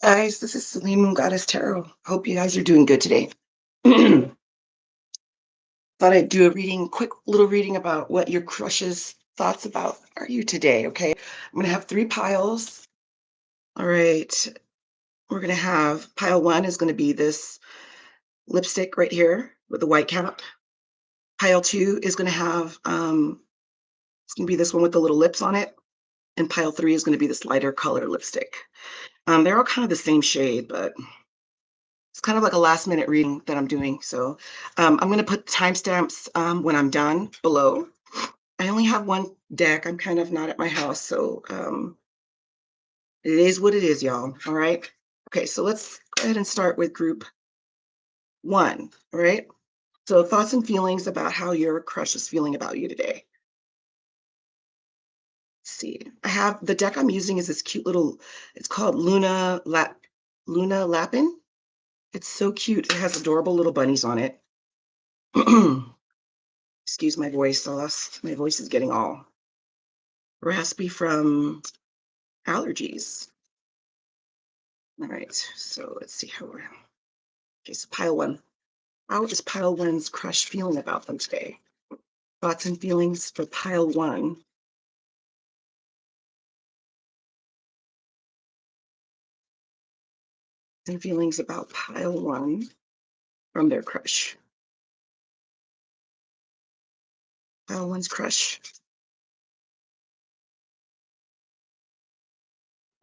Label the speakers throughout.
Speaker 1: Guys, this is Celine Moon Goddess Tarot. Hope you guys are doing good today. Thought I'd do a reading, quick little reading about what your crush's thoughts about are you today, okay? I'm going to have three piles. All right. We're going to have pile one is going to be this lipstick right here with the white cap. Pile two is going to have, it's going to be this one with the little lips on it. And pile three is going to be this lighter color lipstick. They're all kind of the same shade, but it's kind of like a last minute reading that I'm doing. So I'm going to put timestamps when I'm done below. I only have one deck. I'm kind of not at my house. So it is what it is, y'all. All right. Okay. So let's go ahead and start with group one. All right. So thoughts and feelings about how your crush is feeling about you today. Let's see. I have the deck I'm using is this cute little, it's called Luna Lapin. It's so cute. It has adorable little bunnies on it. Excuse my voice, Celeste. My voice is getting all raspy from allergies. All right, so let's see how we're. Okay, so pile one. How is pile one's crush feeling about them today? Thoughts and feelings for pile one. And feelings about pile one from their crush. Pile one's crush.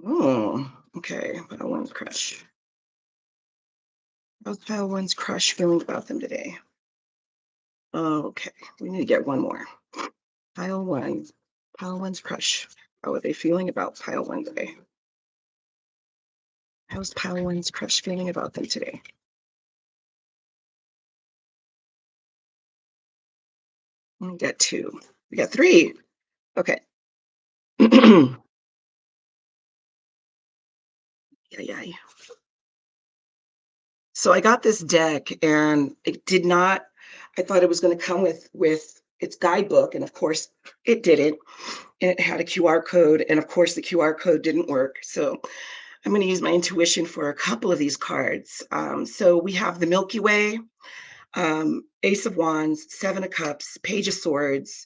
Speaker 1: Oh, okay. Pile one's crush. How's pile one's crush feeling about them today? Okay, we need to get one more. Pile one. Pile one's crush. How are they feeling about pile one today? How's pile one's crush feeling about them today? We got two. We got three. Okay. Yeah, yeah. So I got this deck and it did not, I thought it was going to come with its guidebook, and of course it didn't. And it had a QR code, and of course the QR code didn't work. So I'm going to use my intuition for a couple of these cards. So we have the Milky Way, Ace of Wands, Seven of Cups, Page of Swords,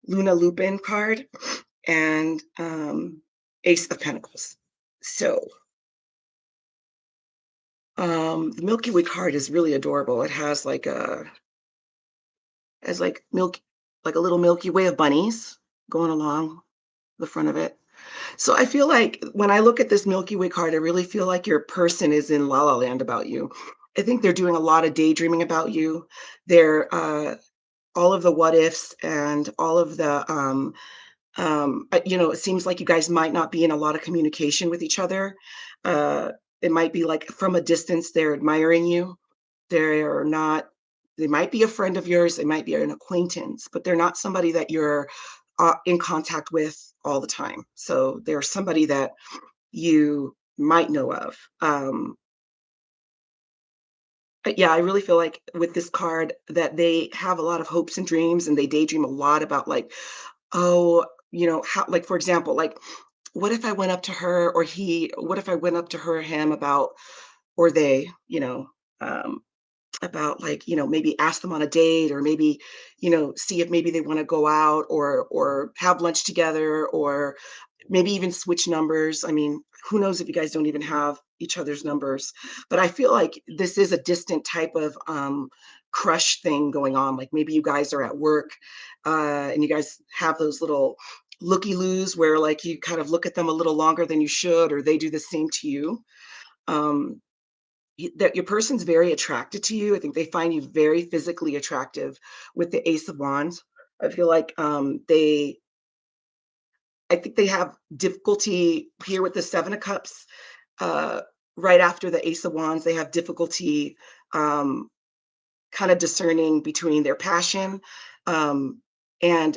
Speaker 1: Luna Lupin card, and Ace of Pentacles. So the Milky Way card is really adorable. It has like milk, like a little Milky Way of bunnies going along the front of it. So I feel like when I look at this Milky Way card, I really feel like your person is in La La Land about you. I think they're doing a lot of daydreaming about you. They're all of the what ifs and all of the it seems like you guys might not be in a lot of communication with each other. uh it might be like from a distance they're admiring you. They're not, they might be a friend of yours, they might be an acquaintance, but they're not somebody that you're in contact with all the time. So they're somebody that you might know of. But yeah, I really feel like with this card that they have a lot of hopes and dreams, and they daydream a lot about like, oh, how, like, for example, like, what if I went up to her or he, what if I went up to her or him about, or they, um, about like, maybe ask them on a date, or maybe, see if maybe they want to go out or have lunch together, or maybe even switch numbers. I mean, who knows if you guys don't even have each other's numbers. But I feel like this is a distant type of crush thing going on. Like maybe you guys are at work and you guys have those little looky-loos where like you kind of look at them a little longer than you should, or they do the same to you. Um, that your person's very attracted to you. I think they find you very physically attractive with the Ace of Wands. I feel like I think they have difficulty here with the Seven of Cups. Uh, right after the Ace of Wands, they have difficulty um, kind of discerning between their passion um, and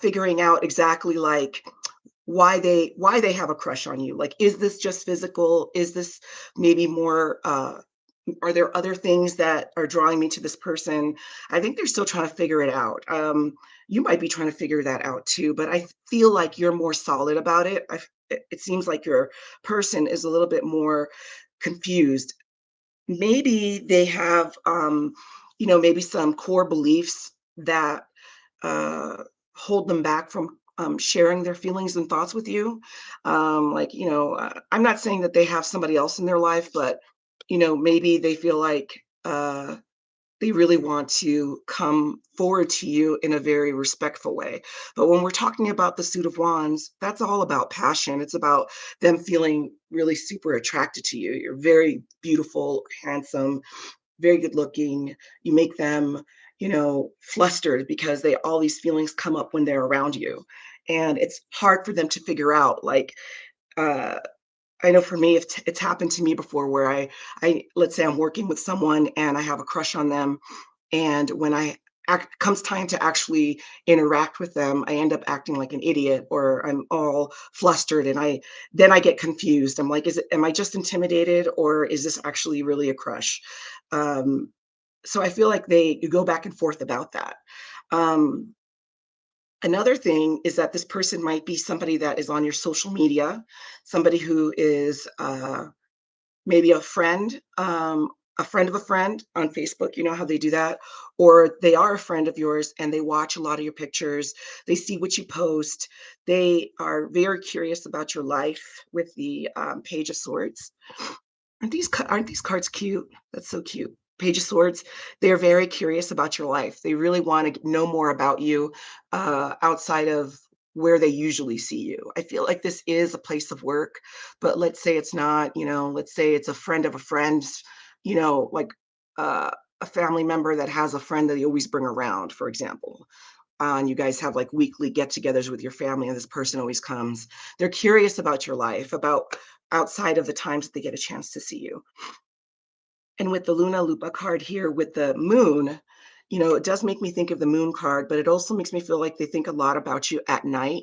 Speaker 1: figuring out exactly like why they have a crush on you. Like, is this just physical? Is this maybe more? Are there other things that are drawing me to this person? I think they're still trying to figure it out. you might be trying to figure that out too, but I feel like you're more solid about it. It seems like your person is a little bit more confused. Maybe they have, maybe some core beliefs that uh, hold them back from sharing their feelings and thoughts with you. I'm not saying that they have somebody else in their life, but maybe they feel like they really want to come forward to you in a very respectful way. But when we're talking about the Suit of Wands, that's all about passion. It's about them feeling really super attracted to you. You're very beautiful, handsome, very good looking. You make them, flustered because they all these feelings come up when they're around you. And it's hard for them to figure out, like, uh, I know for me, it's happened to me before where let's say I'm working with someone and I have a crush on them, and when comes time to actually interact with them, I end up acting like an idiot, or I'm all flustered, and I get confused. I'm like, am I just intimidated, or is this actually really a crush? Um, so I feel like you go back and forth about that. Um, Another thing is that this person might be somebody that is on your social media, somebody who is maybe a friend of a friend on Facebook. You know how they do that? Or they are a friend of yours and they watch a lot of your pictures. They see what you post. They are very curious about your life with the Page of Swords. Aren't these cards cute? That's so cute. Page of Swords. They're very curious about your life. They really want to know more about you outside of where they usually see you. I feel like this is a place of work, but let's say it's not. Let's say it's a friend of a friend. Like uh, a family member that has a friend that they always bring around, for example. And you guys have like weekly get-togethers with your family, and this person always comes. They're curious about your life, about outside of the times that they get a chance to see you. And with the Luna Lupa card here with the moon, it does make me think of the moon card, but it also makes me feel like they think a lot about you at night.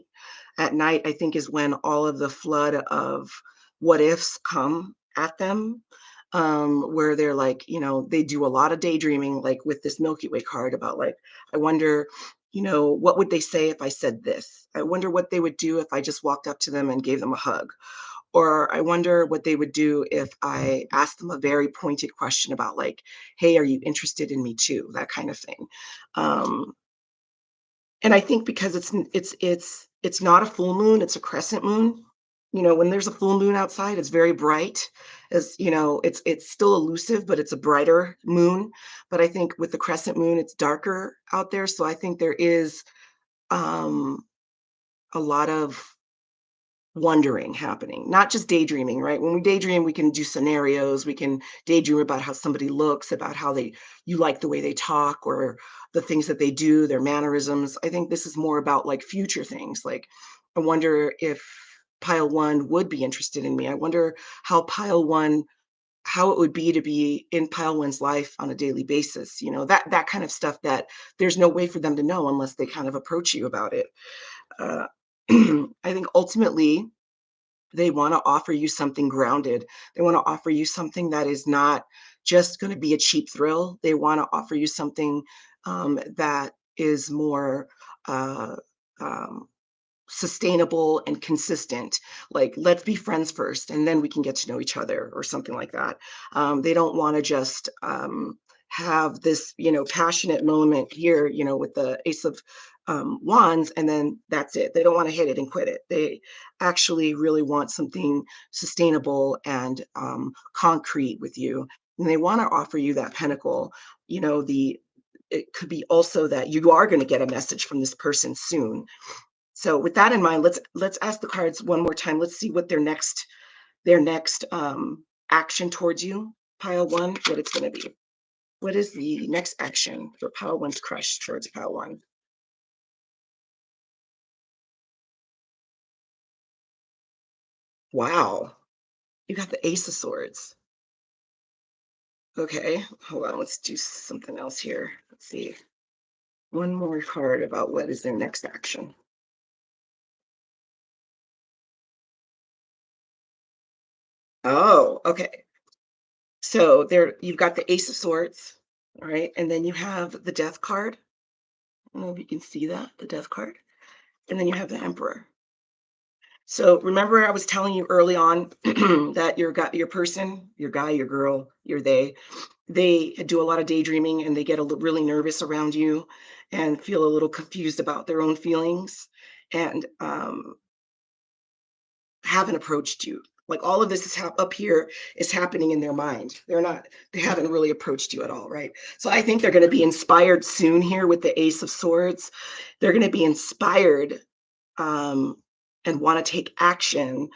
Speaker 1: At night, I think, is when all of the flood of what ifs come at them, where they're like, they do a lot of daydreaming, like with this Milky Way card about like, I wonder, what would they say if I said this? I wonder what they would do if I just walked up to them and gave them a hug. Or I wonder what they would do if I asked them a very pointed question about like, "Hey, are you interested in me too?" That kind of thing. Um, and I think because it's not a full moon, it's a crescent moon. When there's a full moon outside, it's very bright. It's still elusive, but it's a brighter moon. But I think with the crescent moon, it's darker out there. So I think there is um, a lot of wondering happening, not just daydreaming, right? When we daydream, we can do scenarios, we can daydream about how somebody looks, about how you like the way they talk, or the things that they do, their mannerisms. I think this is more about like future things. Like, I wonder if pile one would be interested in me. I wonder how it would be to be in pile one's life on a daily basis. That kind of stuff that there's no way for them to know unless they kind of approach you about it. Uh, I think ultimately they want to offer you something grounded. They want to offer you something that is not just going to be a cheap thrill. They want to offer you something that is more uh, um, sustainable and consistent. Like, let's be friends first and then we can get to know each other, or something like that. They don't want to just have this passionate moment here, with the Ace of wands, and then that's it. They don't want to hit it and quit it. They actually really want something sustainable and concrete with you, and they want to offer you that pinnacle. The It could be also that you are going to get a message from this person soon. So with that in mind, let's ask the cards one more time. Let's see what their next action towards you, pile one, what it's going to be. What is the next action for pile one's crush towards pile one? Wow, you got the Ace of Swords. Okay, hold on. Let's do something else here. Let's see. One more card about what is their next action. Oh, okay. So there, you've got the Ace of Swords, all right, and then you have the Death card. I don't know if you can see that, the death card. And then you have the emperor. So remember I was telling you early on that your person, your guy, your girl, your they do a lot of daydreaming and they get really nervous around you and feel a little confused about their own feelings and haven't approached you. Like all of this is up here is happening in their mind. They haven't really approached you at all, right? So I think they're going to be inspired soon here with the Ace of Swords. They're going to be inspired um, and want to take action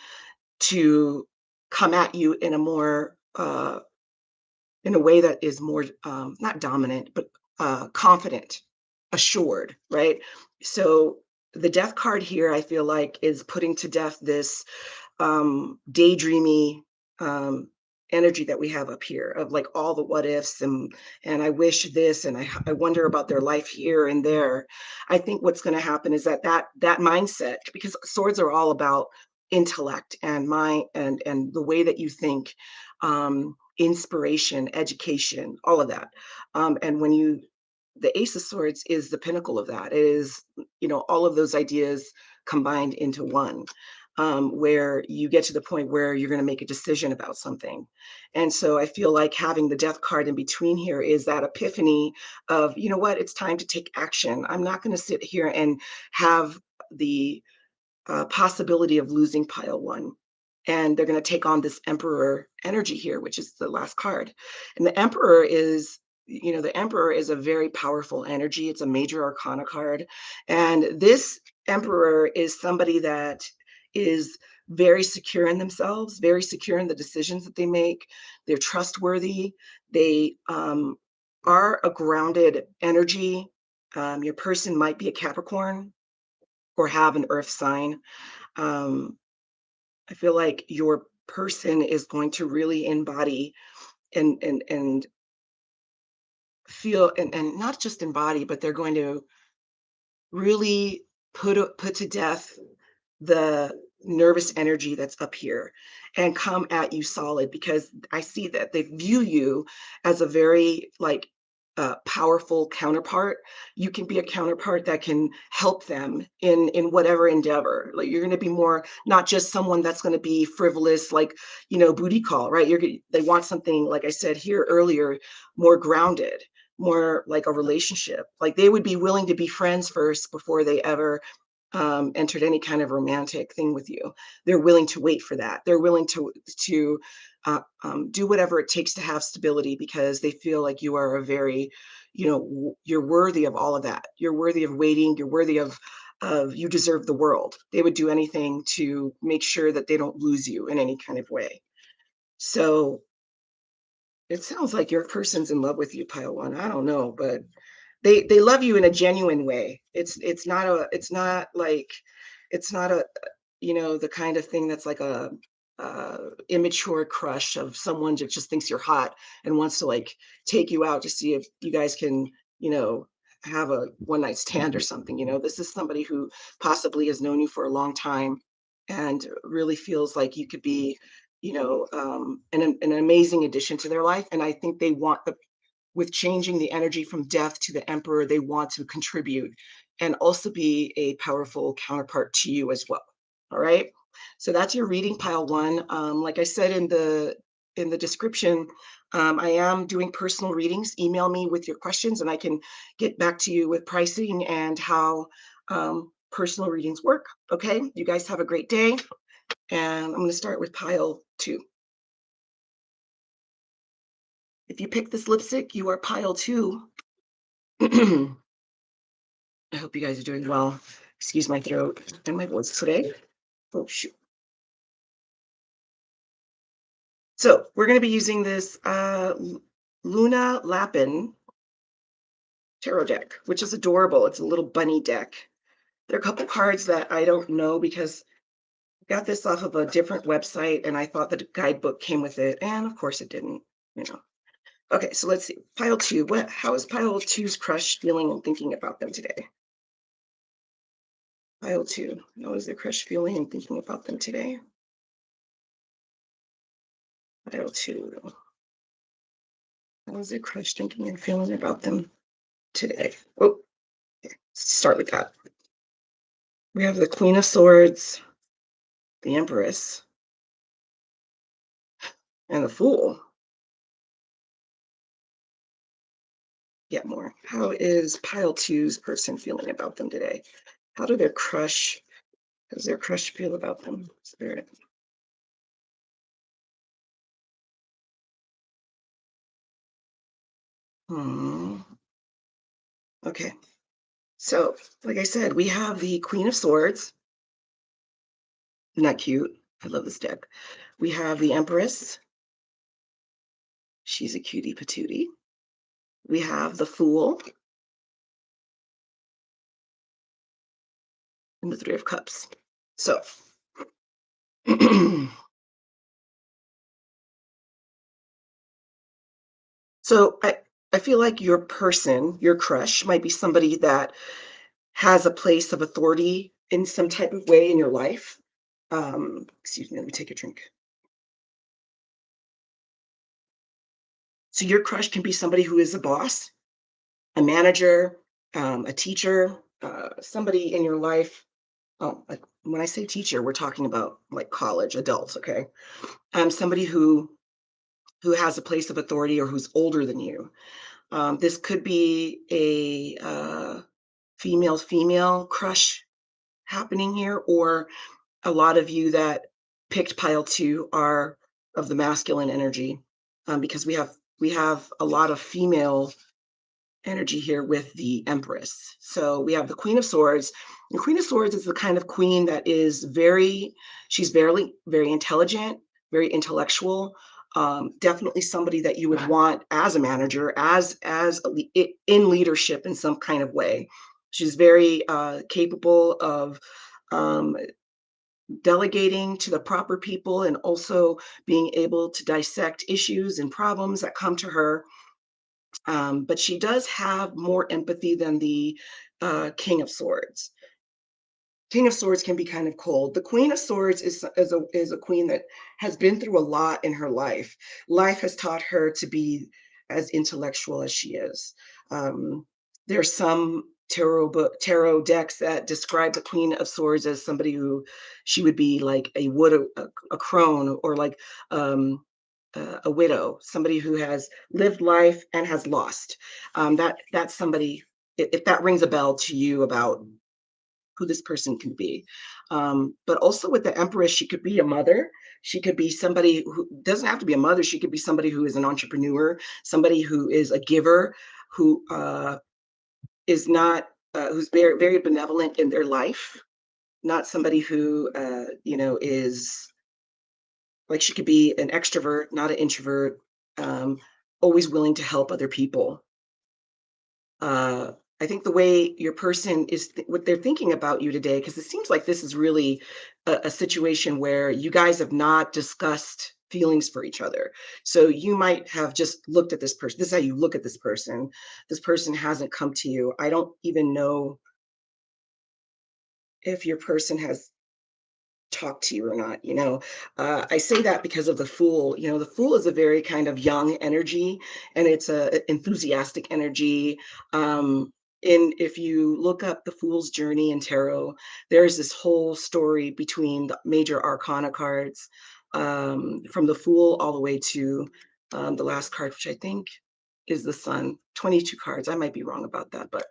Speaker 1: to come at you in a more in a way that is more not dominant but confident, assured, right? So the death card here I feel like is putting to death this daydreamy um, energy that we have up here of like all the what ifs and I wish this and I wonder about their life here and there. I think what's going to happen is that mindset, because swords are all about intellect and mind and the way that you think, inspiration, education, all of that. And when you the Ace of Swords is the pinnacle of that. It is, all of those ideas combined into one, where you get to the point where you're going to make a decision about something. And so I feel like having the death card in between here is that epiphany of, you know what, it's time to take action. I'm not going to sit here and have the possibility of losing pile one. And they're going to take on this emperor energy here, which is the last card. And the emperor is a very powerful energy. It's a major arcana card. And this emperor is somebody that is very secure in themselves, very secure in the decisions that they make. They're trustworthy. They are a grounded energy. Your person might be a Capricorn or have an earth sign. um, I feel like your person is going to really embody and feel and not just embody, but they're going to really put to death the nervous energy that's up here and come at you solid, because I see that they view you as a very like powerful counterpart. You can be a counterpart that can help them in whatever endeavor. Like you're going to be more not just someone that's going to be frivolous, like booty call, right? They want something, like I said here earlier, more grounded, more like a relationship. Like they would be willing to be friends first before they ever entered any kind of romantic thing with you. They're willing to wait for that. They're willing to do whatever it takes to have stability, because they feel like you are a very, you're worthy of all of that. You're worthy of waiting. You're worthy of you deserve the world. They would do anything to make sure that they don't lose you in any kind of way. So it sounds like your person's in love with you, pile one. I don't know, but they love you in a genuine way. It's not a the kind of thing that's like a immature crush of someone that just thinks you're hot and wants to like take you out to see if you guys can you know have a one night stand or something. This is somebody who possibly has known you for a long time and really feels like you could be an amazing addition to their life. And I think they want the with changing the energy from death to the emperor, they want to contribute and also be a powerful counterpart to you as well. All right. So that's your reading, pile one. Like I said in the description, I am doing personal readings. Email me with your questions, and I can get back to you with pricing and how personal readings work. Okay. You guys have a great day, and I'm going to start with pile two. If you pick this lipstick, you are pile two. I hope you guys are doing well. Excuse my throat and my voice today. Oh, shoot. So we're going to be using this Luna Lapin tarot deck, which is adorable. It's a little bunny deck. There are a couple cards that I don't know because I got this off of a different website and I thought the guidebook came with it. And of course it didn't, you know. Okay, so let's see. Pile two. How is pile two's crush feeling and thinking about them today? Pile two. How is their crush feeling and thinking about them today? Pile two. How is their crush thinking and feeling about them today? Oh, Start with that. We have the Queen of Swords, the Empress, and the Fool. Get more. How is pile two's person feeling about them today? How do their crush, how does their crush feel about them? Spirit. Hmm. Okay. So, like I said, we have the Queen of Swords. Isn't that cute? I love this deck. We have the Empress. She's a cutie patootie. We have the Fool and the Three of Cups. So, so I feel like your person, your crush, might be somebody that has a place of authority in some type of way in your life. Excuse me, let me take a drink. So your crush can be somebody who is a boss, a manager, a teacher, somebody in your life. Oh, like when I say teacher, we're talking about like college adults, okay? Somebody who has a place of authority or who's older than you. This could be a female crush happening here, or a lot of you that picked pile two are of the masculine energy, because we have a lot of female energy here with the Empress. So we have the Queen of Swords. The Queen of Swords is the kind of queen that is she's very intelligent, very intellectual. Definitely somebody that you would want as a manager, in leadership in some kind of way. She's very capable of um, delegating to the proper people and also being able to dissect issues and problems that come to her, but she does have more empathy than the King of Swords. King of Swords can be kind of cold. The Queen of Swords is a queen that has been through a lot in her life. Life has taught her to be as intellectual as she is. Um, there's some tarot decks that describe the Queen of Swords as somebody who she would be like a crone, or like um, a widow, somebody who has lived life and has lost. That's somebody. If that rings a bell to you about who this person can be. But also with the Empress, she could be a mother. She could be somebody who doesn't have to be a mother. She could be somebody who is an entrepreneur, somebody who is a giver, who is not, who's very benevolent in their life, not somebody who, is like, she could be an extrovert, not an introvert, um, always willing to help other people. uh, I think the way your person is, what they're thinking about you today, because it seems like this is really a situation where you guys have not discussed feelings for each other. So you might have just looked at this person. This is how you look at this person. This person hasn't come to you. I don't even know if your person has talk to you or not. I say that because of the Fool. The Fool is a very kind of young energy, and it's a enthusiastic energy. And if you look up the Fool's journey in tarot, there's this whole story between the major arcana cards, from the Fool all the way to the last card, which I think is the Sun. 22 cards. I might be wrong about that, but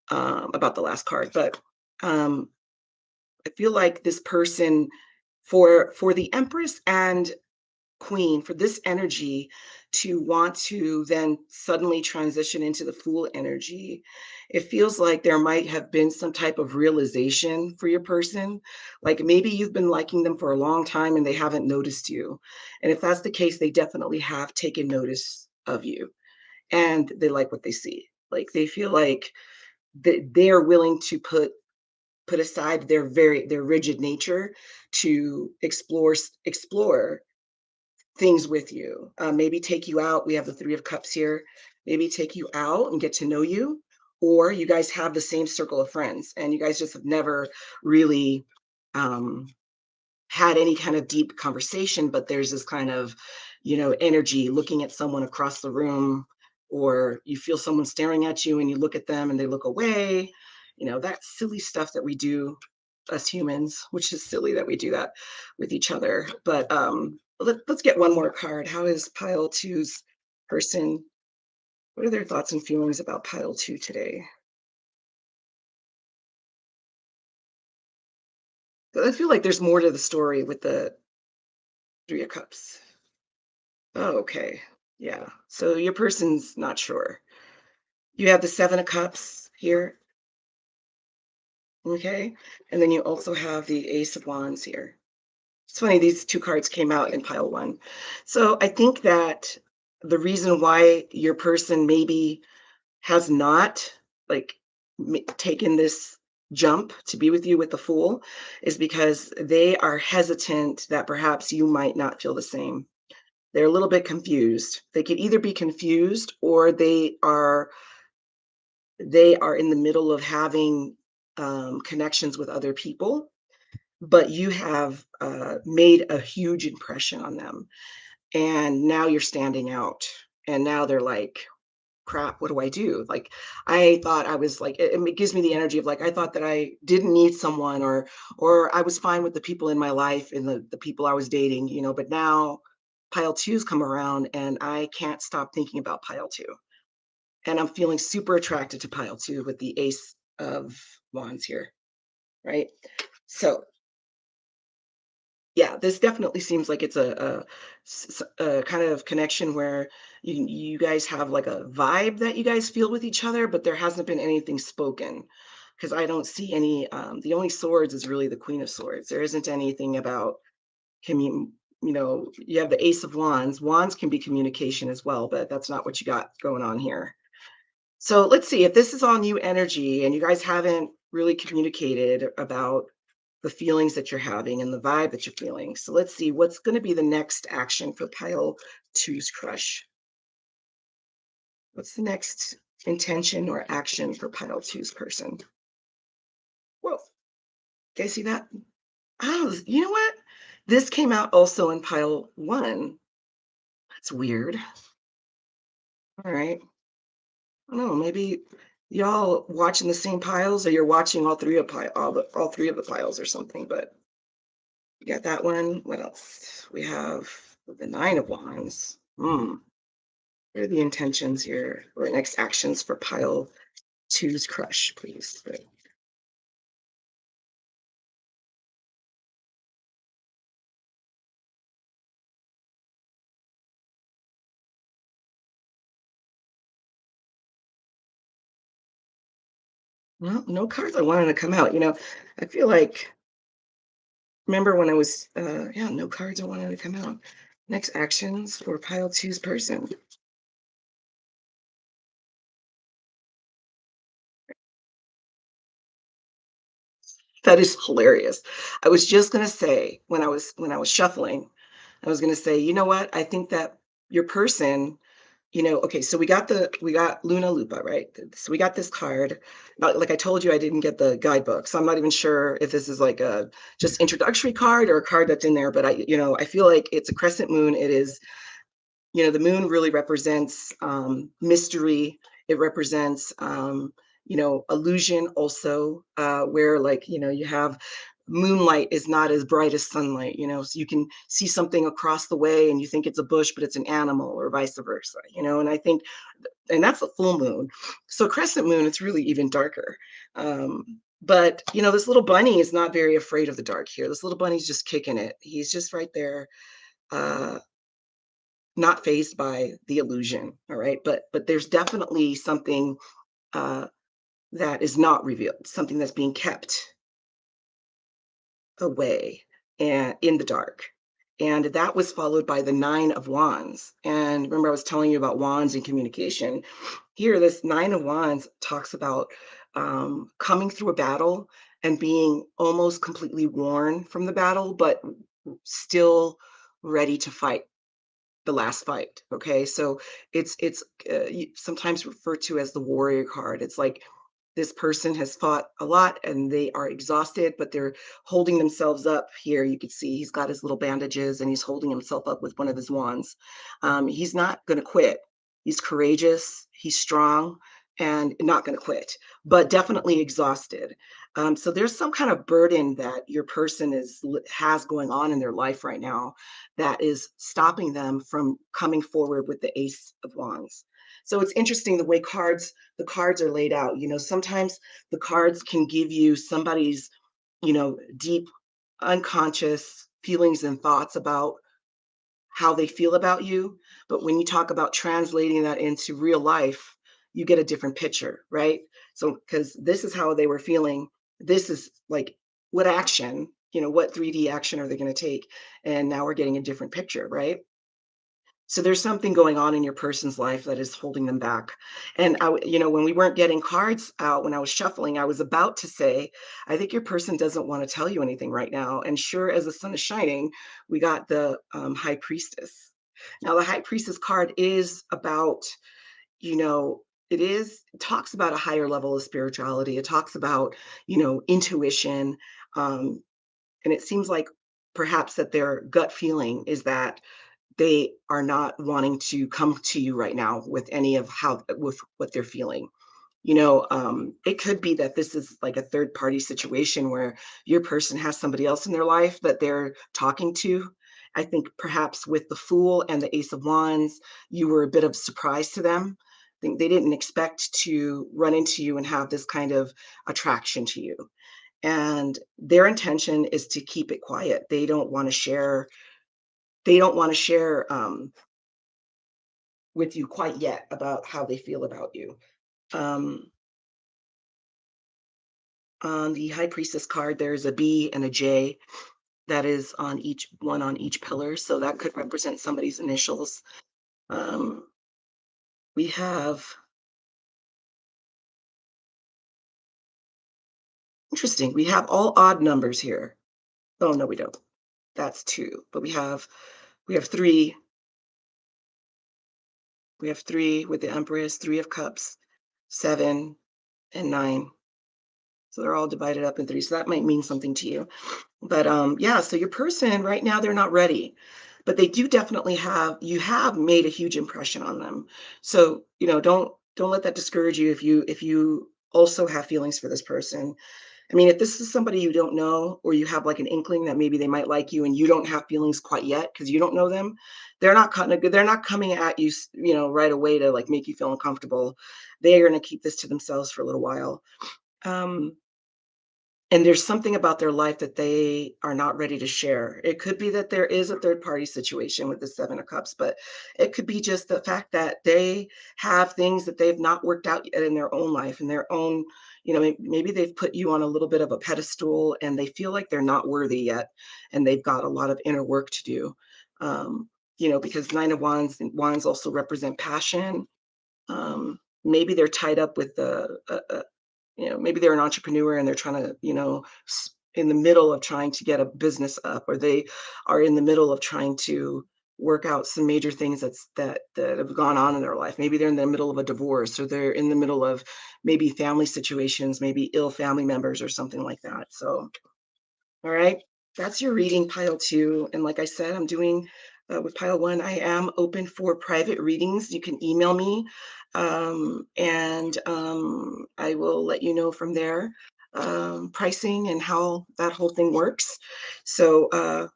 Speaker 1: about the last card. But um, I feel like this person, for the Empress and Queen, for this energy to want to then suddenly transition into the Fool energy, it feels like there might have been some type of realization for your person. Like maybe you've been liking them for a long time and they haven't noticed you. And if that's the case, they definitely have taken notice of you, and they like what they see. Like they feel like they are willing to put aside their rigid nature to explore things with you. Maybe take you out. We have the Three of Cups here. Maybe take you out and get to know you, or you guys have the same circle of friends and you guys just have never really um, had any kind of deep conversation. But there's this kind of, energy looking at someone across the room, or you feel someone staring at you and you look at them and they look away. that silly stuff that we do, us humans, which is silly that we do that with each other. But let's get one more card. How is pile two's person? What are their thoughts and feelings about pile two today? I feel like there's more to the story with the Three of Cups. Oh, okay. Yeah. So your person's not sure. You have the Seven of Cups here. Okay. And then you also have the Ace of Wands here. It's funny, these two cards came out in pile one. So I think that the reason why your person maybe has not like taken this jump to be with you with the Fool is because they are hesitant that perhaps you might not feel the same. They're a little bit confused. They could either be confused or they are in the middle of having connections with other people, but you have made a huge impression on them, and now you're standing out, and now they're like, crap, what do I do? Like, I thought I was like, it gives me the energy of like, I thought that I didn't need someone, or I was fine with the people in my life and the people I was dating, but now pile two's come around and I can't stop thinking about pile two. And I'm feeling super attracted to pile two with the Ace of Wands here, right? So yeah, this definitely seems like it's a kind of connection where you guys have like a vibe that you guys feel with each other, but there hasn't been anything spoken because I don't see any. The only swords is really the Queen of Swords. There isn't anything about commun. You have the Ace of Wands. Wands can be communication as well, but that's not what you got going on here. So let's see if this is all new energy and you guys haven't really communicated about the feelings that you're having and the vibe that you're feeling. So let's see what's going to be the next action for pile two's crush. What's the next intention or action for pile two's person? Whoa, guys see that? Oh, you know what? This came out also in pile one. That's weird. All right. I don't know. Maybe y'all watching the same piles, or you're watching all three of the piles or something. But we got that one. What else? We have the Nine of Wands. What are the intentions here or next actions for pile two's crush, please? Right. Well, no cards I wanted to come out. I feel like, remember when I was, yeah, no cards I wanted to come out. Next actions for pile two's person. That is hilarious. I was just gonna say when I was shuffling, I was gonna say, you know what? I think that your person, okay, so we got Luna Lupa, right? So we got this card. Like I told you, I didn't get the guidebook, so I'm not even sure if this is like a just introductory card or a card that's in there. But I feel like it's a crescent moon. It is, the moon really represents mystery. It represents illusion also, where like you have moonlight is not as bright as sunlight, so you can see something across the way and you think it's a bush but it's an animal, or vice versa, and I think, and that's a full moon. So crescent moon, it's really even darker. But this little bunny is not very afraid of the dark here. This little bunny's just kicking it. He's just right there, uh not phased by the illusion. All right. But there's definitely something uh that is not revealed, something that's being kept away and in the dark. And that was followed by the Nine of Wands. And remember, I was telling you about wands and communication. Here, this Nine of Wands talks about coming through a battle and being almost completely worn from the battle, but still ready to fight the last fight. Okay, so it's sometimes referred to as the warrior card. It's like this person has fought a lot and they are exhausted, but they're holding themselves up. Here you can see he's got his little bandages and he's holding himself up with one of his wands. He's not going to quit. He's courageous, he's strong, and not going to quit, but definitely exhausted. So there's some kind of burden that your person has going on in their life right now that is stopping them from coming forward with the Ace of Wands. So it's interesting the way the cards are laid out. Sometimes the cards can give you somebody's, deep unconscious feelings and thoughts about how they feel about you. But when you talk about translating that into real life, you get a different picture, right? So, because this is how they were feeling, this is like what action, what 3D action are they going to take? And now we're getting a different picture, right? So there's something going on in your person's life that is holding them back. And when we weren't getting cards out, when I was shuffling, I was about to say, I think your person doesn't want to tell you anything right now. And sure as the sun is shining, we got the High Priestess. Now, the High Priestess card is about, you know, it talks about a higher level of spirituality. It talks about, intuition. Um, and it seems like perhaps that their gut feeling is that they are not wanting to come to you right now with any of with what they're feeling. It could be that this is like a third party situation where your person has somebody else in their life that they're talking to. I think perhaps with the Fool and the Ace of Wands, you were a bit of surprise to them. I think they didn't expect to run into you and have this kind of attraction to you. And their intention is to keep it quiet. They don't want to share with you quite yet about how they feel about you. Um, on the High Priestess card, there's a B and a J that is on each pillar. So that could represent somebody's initials. Um, we have, interesting, we have all odd numbers here. Oh, no, we don't. That's two. But we have three. We have three with the Empress, Three of Cups, seven, and nine. So they're all divided up in three. So that might mean something to you. But yeah, so your person right now, they're not ready. But they do definitely you have made a huge impression on them. So, don't let that discourage you if you also have feelings for this person. I mean, if this is somebody you don't know, or you have like an inkling that maybe they might like you and you don't have feelings quite yet because you don't know them, they're not coming at you, right away to like make you feel uncomfortable. They are going to keep this to themselves for a little while. Um, and there's something about their life that they are not ready to share. It could be that there is a third party situation with the Seven of Cups, but it could be just the fact that they have things that they've not worked out yet in their own life, in their own, maybe they've put you on a little bit of a pedestal and they feel like they're not worthy yet. And they've got a lot of inner work to do. Um, because Nine of Wands also represent passion. Maybe they're tied up with maybe they're an entrepreneur and they're trying to, in the middle of trying to get a business up, or they are in the middle of trying to work out some major things that have gone on in their life. Maybe they're in the middle of a divorce, or they're in the middle of maybe family situations, maybe ill family members or something like that. So, all right, that's your reading, pile two. And like I said, I'm doing with pile one, I am open for private readings. You can email me, and I will let you know from there pricing and how that whole thing works. So,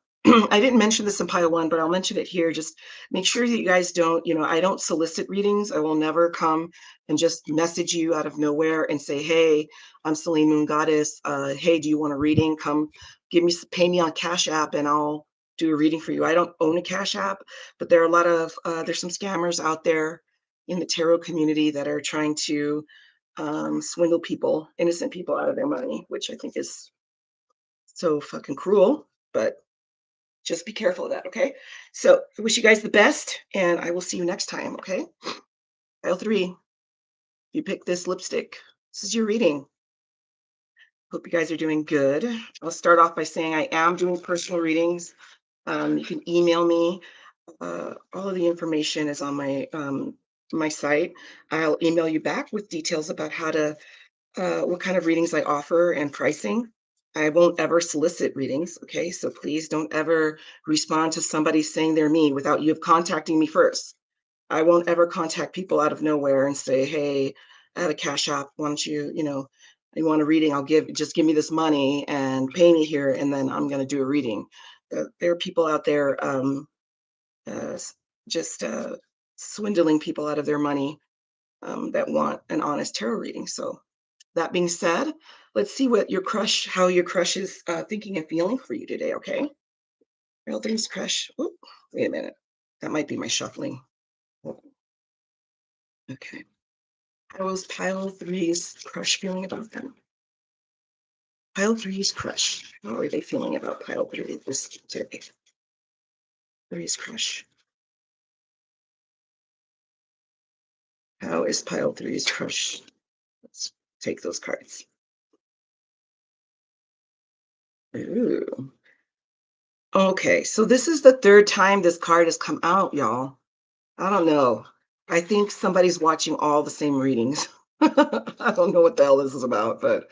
Speaker 1: I didn't mention this in pile one, but I'll mention it here. Just make sure that you guys don't, I don't solicit readings. I will never come and just message you out of nowhere and say, hey, I'm Selene Moon Goddess. Hey, do you want a reading? Come pay me on Cash App and I'll do a reading for you. I don't own a Cash App, but there are a lot of, there's some scammers out there in the tarot community that are trying to swindle people, innocent people, out of their money, which I think is so fucking cruel. But just be careful of that, okay? So I wish you guys the best, and I will see you next time, okay? Pile three, you pick this lipstick. This is your reading. Hope you guys are doing good. I'll start off by saying I am doing personal readings. You can email me. All of the information is on my site. I'll email you back with details about how to what kind of readings I offer and pricing. I won't ever solicit readings, okay? So please don't ever respond to somebody saying they're me without you have contacting me first. I won't ever contact people out of nowhere and say, hey, I have a cash app. Why don't you, you want a reading? Just give me this money and pay me here, and then I'm going to do a reading. There are people out there just swindling people out of their money that want an honest tarot reading. So that being said, let's see how your crush is thinking and feeling for you today. Okay, real things crush. Oop, wait a minute, that might be my shuffling. Oh, okay, how is pile three's crush feeling about them? Pile three's crush. How are they feeling about pile three this today? Three's crush. How is pile three's crush? Let's take those cards. Ooh. Okay, so this is the third time this card has come out, y'all. I don't know. I think somebody's watching all the same readings. I don't know what the hell this is about, but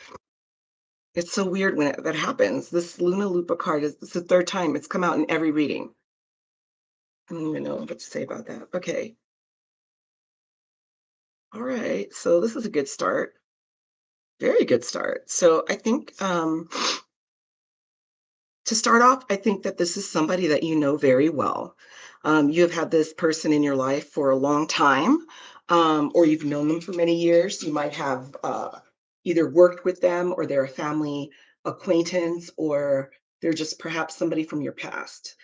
Speaker 1: it's so weird when that happens. This Luna Lupa card is the third time it's come out in every reading. I don't even know what to say about that. Okay. All right. So this is a good start. Very good start. So I think to start off, I think that this is somebody that you know very well. You have had this person in your life for a long time, or you've known them for many years. You might have either worked with them, or they're a family acquaintance, or they're just perhaps somebody from your past.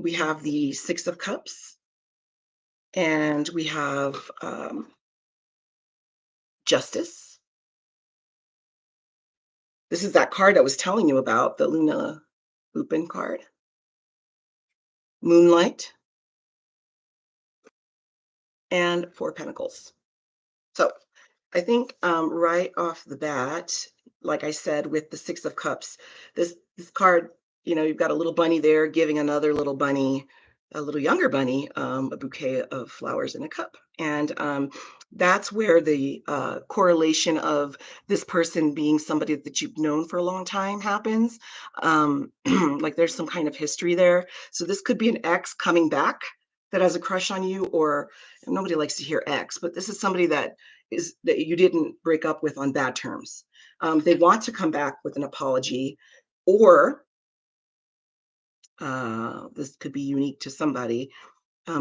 Speaker 1: We have the Six of Cups, and we have Justice. This is that card I was telling you about, the Luna Lupin card. Moonlight and Four Pentacles. So I think right off the bat, like I said, with the Six of Cups, this card, you've got a little bunny there giving another little bunny, a little younger bunny, a bouquet of flowers in a cup, and that's where the correlation of this person being somebody that you've known for a long time happens. Like there's some kind of history there. So this could be an ex coming back that has a crush on you, or nobody likes to hear ex, but this is somebody that you didn't break up with on bad terms. They want to come back with an apology, or this could be unique to somebody.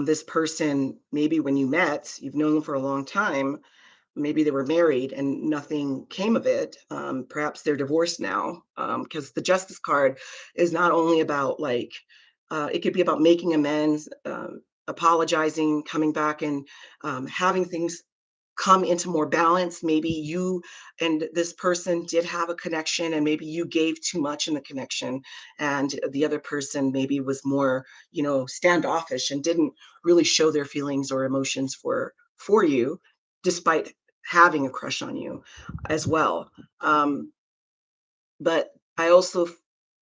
Speaker 1: This person, maybe when you met, you've known them for a long time. Maybe they were married and nothing came of it. Perhaps they're divorced now, because the Justice card is not only about like, it could be about making amends, apologizing, coming back, and having things come into more balance. Maybe you and this person did have a connection, and maybe you gave too much in the connection, and the other person maybe was more, standoffish and didn't really show their feelings or emotions for you, despite having a crush on you as well. Um, but I also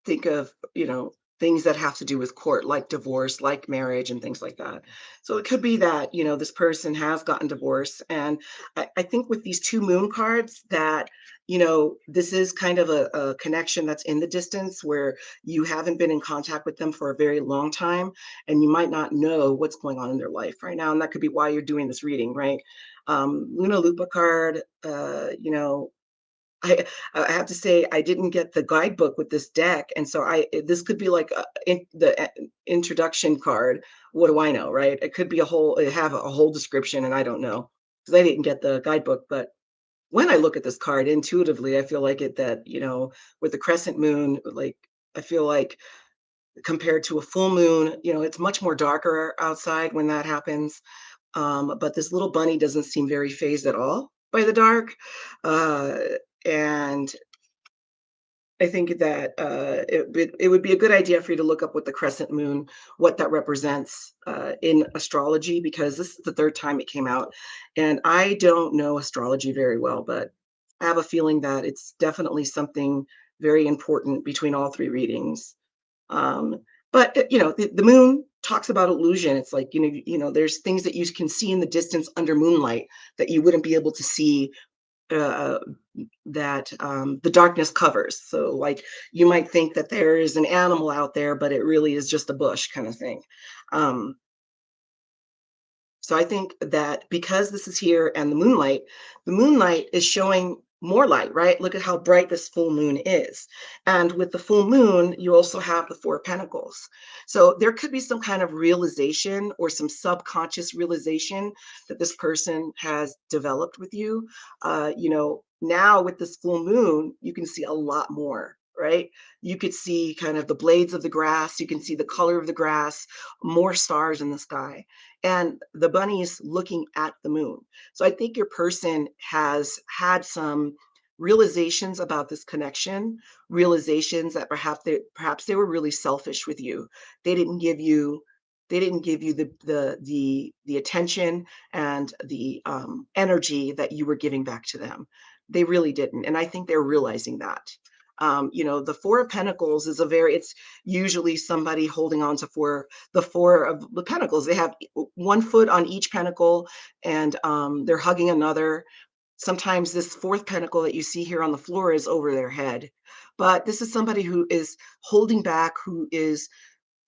Speaker 1: think of, things that have to do with court, like divorce, like marriage, and things like that. So it could be that, this person has gotten divorced. And I think with these two moon cards that, this is kind of a connection that's in the distance, where you haven't been in contact with them for a very long time, and you might not know what's going on in their life right now. And that could be why you're doing this reading, right? Luna Lupa card, I I have to say I didn't get the guidebook with this deck, and so this could be like introduction card. What do I know, right? It could be have a whole description, and I don't know because I didn't get the guidebook. But when I look at this card intuitively, I feel like with the crescent moon, like I feel like compared to a full moon, it's much more darker outside when that happens. But this little bunny doesn't seem very phased at all by the dark. Uh, and I think that it would be a good idea for you to look up with the crescent moon, what that represents in astrology, because this is the third time it came out. And I don't know astrology very well, but I have a feeling that it's definitely something very important between all three readings. Um, but the moon talks about illusion. It's like, there's things that you can see in the distance under moonlight that you wouldn't be able to see, uh, that the darkness covers. So, like, you might think that there is an animal out there, but it really is just a bush kind of thing. Um, So I think that because this is here and the moonlight is showing more light, right? Look at how bright this full moon is. And with the full moon, you also have the Four of Pentacles. So there could be some kind of realization or some subconscious realization that this person has developed with you. Now with this full moon, you can see a lot more, right? You could see kind of the blades of the grass, you can see the color of the grass, more stars in the sky, and the bunny's looking at the moon. So I think your person has had some realizations about this connection, realizations that perhaps they were really selfish with you. They didn't give you the attention and the energy that you were giving back to them. They really didn't, and I think they're realizing that. The Four of Pentacles is it's usually somebody holding on to the Four of the Pentacles. They have one foot on each pentacle, and they're hugging another. Sometimes this fourth pentacle that you see here on the floor is over their head. But this is somebody who is holding back, who is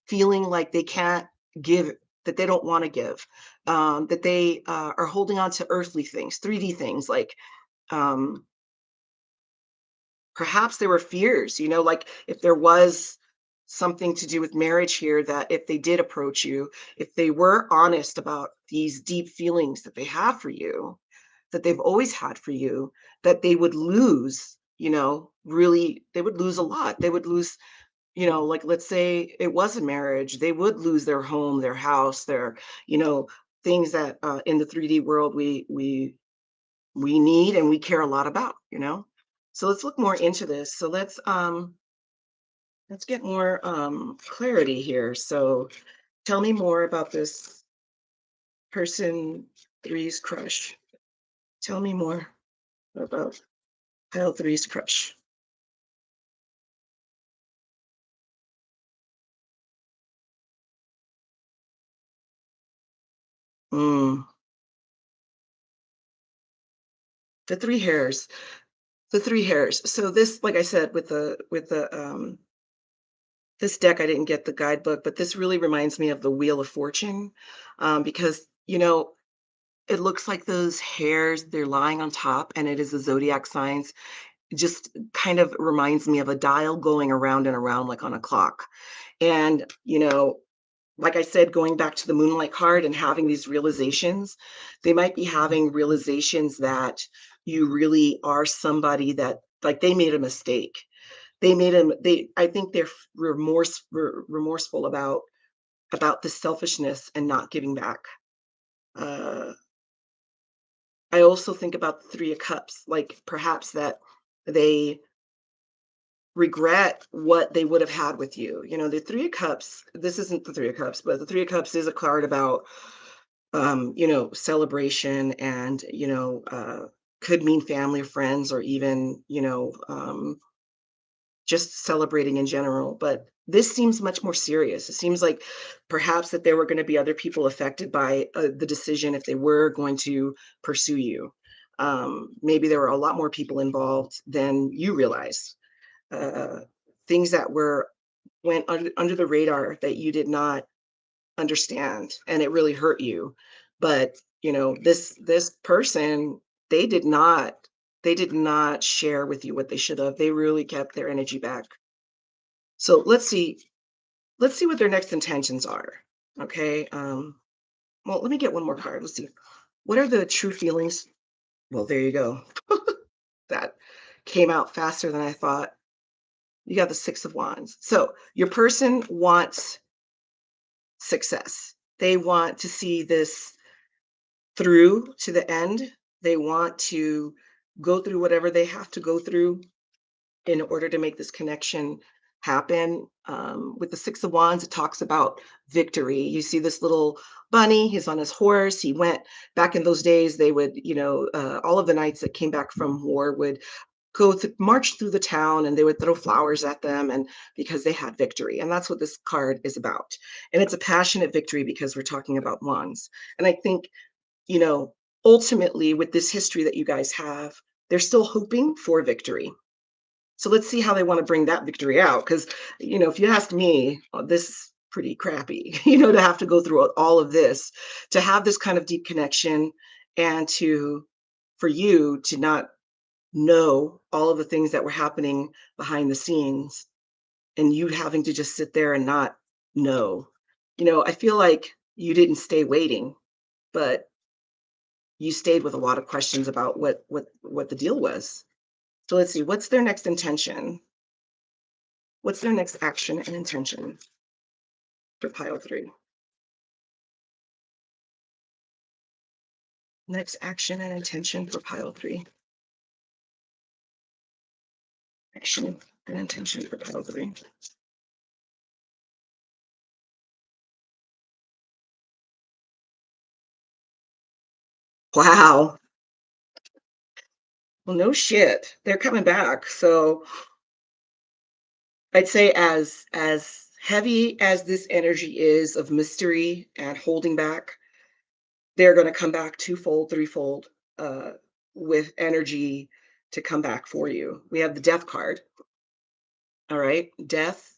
Speaker 1: feeling like they can't give, that they don't want to give, that they are holding on to earthly things, 3D things, like um, perhaps there were fears, like if there was something to do with marriage here, that if they did approach you, if they were honest about these deep feelings that they have for you, that they've always had for you, that they would lose, really, they would lose a lot. They would lose, like let's say it was a marriage, they would lose their home, their house, their, you know, things that in the 3D world we need and we care a lot about. So let's look more into this. So let's get more clarity here. So tell me more about this person three's crush. Tell me more about pile three's crush. Mm, the three hairs. The three hairs. So this, like I said, with the this deck, I didn't get the guidebook, but this really reminds me of the Wheel of Fortune, because it looks like those hairs, they're lying on top, and it is the zodiac signs. It just kind of reminds me of a dial going around and around like on a clock. And, like I said, going back to the moonlight card and having these realizations, they might be having realizations that you really are somebody that, like, they made a mistake. I think they're remorseful about the selfishness and not giving back. Uh, I also think about the 3 of Cups, like, perhaps that they regret what they would have had with you. The 3 of Cups, this isn't the 3 of Cups, but the 3 of Cups is a card about, celebration and, could mean family, friends, or even, just celebrating in general. But this seems much more serious. It seems like perhaps that there were going to be other people affected by the decision if they were going to pursue you. Maybe there were a lot more people involved than you realize. Uh, Things that went under the radar that you did not understand, and it really hurt you. But this person, they did not they did not share with you what they should have. They really kept their energy back. So let's see what their next intentions are. Okay. Well, let me get one more card. Let's see. What are the true feelings? Well, there you go. That came out faster than I thought. You got the Six of Wands. So your person wants success. They want to see this through to the end. They want to go through whatever they have to go through in order to make this connection happen. With the Six of Wands, it talks about victory. You see this little bunny, he's on his horse. He went back in those days, they would, all of the knights that came back from war would march through the town, and they would throw flowers at them, and because they had victory. And that's what this card is about. And it's a passionate victory because we're talking about wands. And I think, you know, ultimately with this history that you guys have, they're still hoping for victory. So let's see how they want to bring that victory out. Because, if you ask me, this pretty crappy, to have to go through all of this, to have this kind of deep connection, and for you to not know all of the things that were happening behind the scenes, and you having to just sit there and not know. I feel like you didn't stay waiting, but you stayed with a lot of questions about what the deal was. So let's see, what's their next intention? What's their next action and intention for pile 3? Next action and intention for pile 3. Action and intention for pile 3. Wow. Well, no shit. They're coming back. So I'd say as heavy as this energy is of mystery and holding back, they're going to come back twofold, threefold, uh, with energy to come back for you. We have the death card. All right. Death,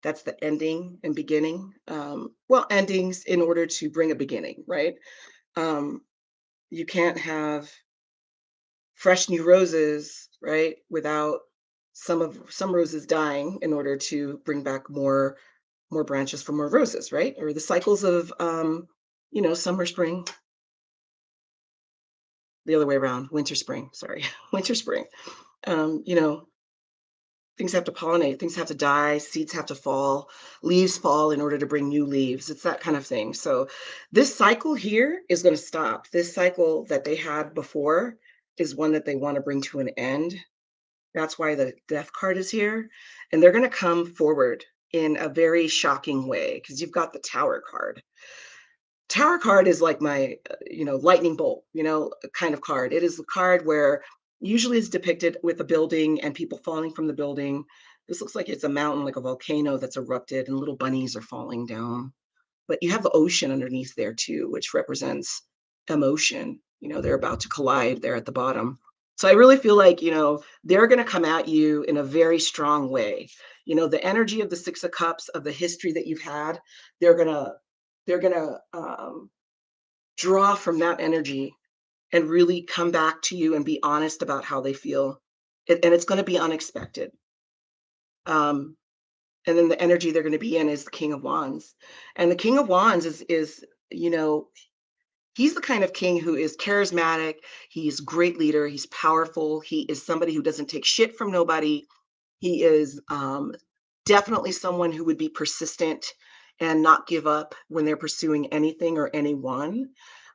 Speaker 1: that's the ending and beginning. Well, endings in order to bring a beginning, right? Um, you can't have fresh new roses, right, without some roses dying in order to bring back more branches for more roses, right? Or the cycles of summer, spring, the other way around, winter, spring, sorry, winter, spring. Um, you know, things have to pollinate, things have to die, seeds have to fall, leaves fall in order to bring new leaves. It's that kind of thing. So this cycle here is going to stop. This cycle that they had before is one that they want to bring to an end. That's why the death card is here. And they're going to come forward in a very shocking way because you've got the tower card. Tower card is like my, lightning bolt, kind of card. It is the card where usually it's depicted with a building and people falling from the building. This looks like it's a mountain, like a volcano that's erupted, and little bunnies are falling down. But you have the ocean underneath there too, which represents emotion. They're about to collide there at the bottom. So I really feel like, they're going to come at you in a very strong way. The energy of the 6 of Cups, of the history that you've had, they're going to draw from that energy and really come back to you and be honest about how they feel. And it's going to be unexpected. Um, and then the energy they're going to be in is the King of Wands. And the King of Wands is you know he's the kind of king who is charismatic. He's a great leader. He's powerful. He is somebody who doesn't take shit from nobody. He is definitely someone who would be persistent and not give up when they're pursuing anything or anyone.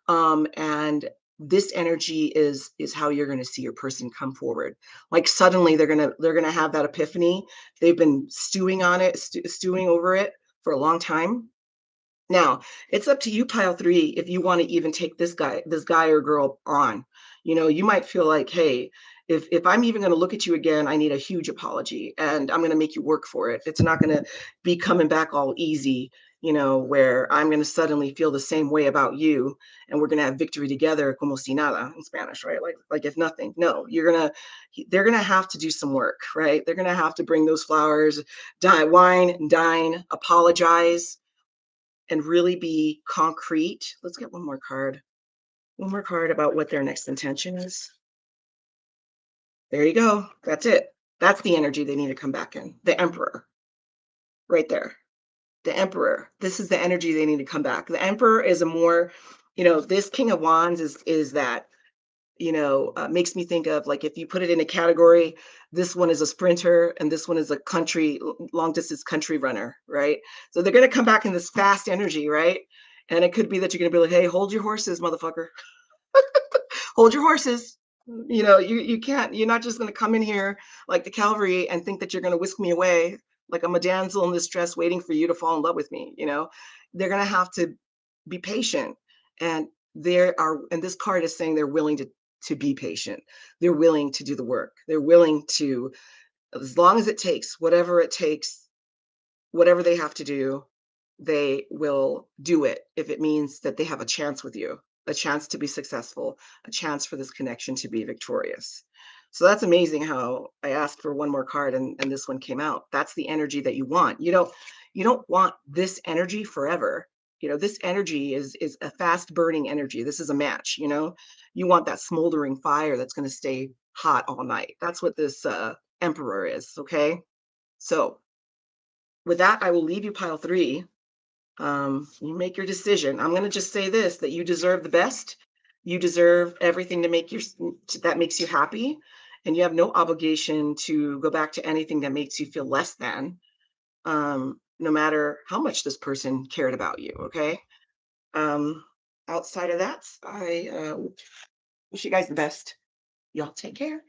Speaker 1: And this energy is how you're going to see your person come forward. Like suddenly they're gonna have that epiphany. They've been stewing on it, stewing over it for a long time. Now, it's up to you, pile 3, if you wanna even take this guy or girl on. You might feel like, "Hey, if I'm even gonna look at you again, I need a huge apology, and I'm gonna make you work for it. It's not gonna be coming back all easy, where I'm gonna suddenly feel the same way about you, and we're gonna have victory together, como si nada," in Spanish, right? Like if nothing. No, they're gonna have to do some work, right? They're gonna have to bring those flowers, wine and dine, apologize, and really be concrete. Let's get one more card. One more card about what their next intention is. There you go. That's it. That's the energy they need to come back in. The Emperor, right there. The Emperor. This is the energy they need to come back. The Emperor is a more, this King of Wands is that, makes me think of, like, if you put it in a category, this one is a sprinter and this one is a long distance country runner, right? So they're going to come back in this fast energy, right? And it could be that you're going to be like, hey, hold your horses, motherfucker. Hold your horses. You can't, you're not just going to come in here like the cavalry and think that you're going to whisk me away like I'm a damsel in distress waiting for you to fall in love with me. They're going to have to be patient. And and this card is saying they're willing to be patient. They're willing to do the work. They're willing to, as long as it takes, whatever they have to do, they will do it if it means that they have a chance with you, a chance to be successful, a chance for this connection to be victorious. So that's amazing how I asked for one more card and this one came out. That's the energy that you want. You don't want this energy forever. This energy is a fast burning energy. This is a match, you know. You want that smoldering fire that's going to stay hot all night. That's what this emperor is, okay? So, with that, I will leave you pile 3. You make your decision. I'm going to just say this, that you deserve the best. You deserve everything to that makes you happy, and you have no obligation to go back to anything that makes you feel less than, no matter how much this person cared about you, okay? Um Outside of that, I wish you guys the best. Y'all take care.